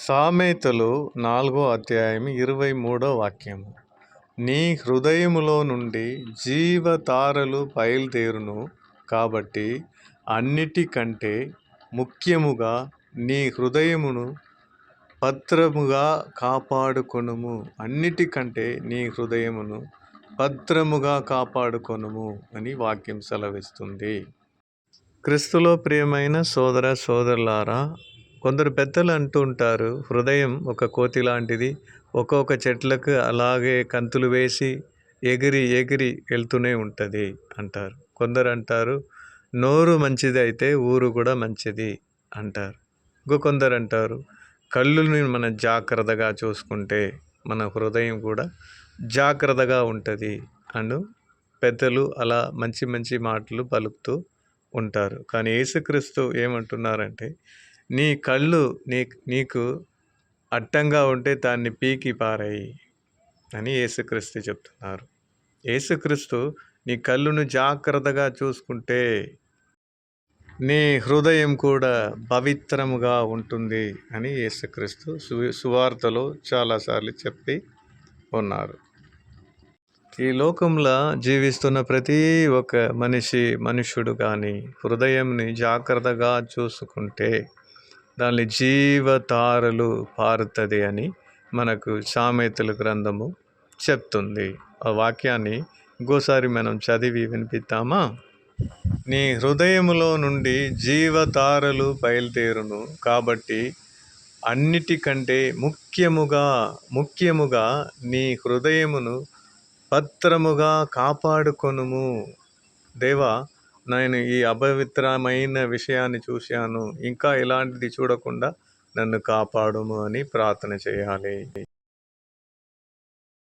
సామెతలు 4 అధ్యాయం 23 నీ హృదయములో నుండి జీవతారలు బయలుదేరును కాబట్టి అన్నిటికంటే ముఖ్యముగా నీ హృదయమును భద్రముగా కాపాడుకొనుము. అన్నిటికంటే నీ హృదయమును భద్రముగా కాపాడుకొనుము అని వాక్యం సెలవిస్తుంది. క్రీస్తులో ప్రియమైన సోదర సోదరులారా, కొందరు పెద్దలు అంటూ ఉంటారు, హృదయం ఒక కోతి లాంటిది, ఒక్కొక్క చెట్లకు అలాగే కంతులు వేసి ఎగిరి ఎగిరి వెళ్తూనే ఉంటుంది అంటారు. కొందరు అంటారు, నోరు మంచిది అయితే ఊరు కూడా మంచిది అంటారు. కొందరు అంటారు, కళ్ళుని మనం జాగ్రత్తగా చూసుకుంటే మన హృదయం కూడా జాగ్రత్తగా ఉంటుంది అను పెద్దలు అలా మంచి మంచి మాటలు పలుకుతూ ఉంటారు. కానీ యేసుక్రీస్తు ఏమంటున్నారంటే, నీ కళ్ళు నీకు అడ్డంగా ఉంటే దాన్ని పీకి పారేయి అని యేసుక్రీస్తు చెప్తున్నారు. యేసుక్రీస్తు నీ కళ్ళును జాగ్రత్తగా చూసుకుంటే నీ హృదయం కూడా పవిత్రముగా ఉంటుంది అని యేసుక్రీస్తు సువార్తలో చాలాసార్లు చెప్పి ఉన్నారు. ఈ లోకంలో జీవిస్తున్న ప్రతి ఒక్క మనుష్యుడు కానీ హృదయంని జాగ్రత్తగా చూసుకుంటే దాని జీవతారలు పారుతుంది అని మనకు సామెతల గ్రంథము చెప్తుంది. ఆ వాక్యాన్ని ఇంకోసారి మనం చదివి వినిపిద్దామా? నీ హృదయములో నుండి జీవతారలు బయలుదేరును కాబట్టి అన్నిటికంటే ముఖ్యముగా నీ హృదయమును భద్రముగా కాపాడుకొనుము. దేవా, నేను ఈ అపవిత్రమైన విషయాన్ని చూశాను, ఇంకా ఇలాంటిది చూడకుండా నన్ను కాపాడుము అని ప్రార్థన చేయాలి.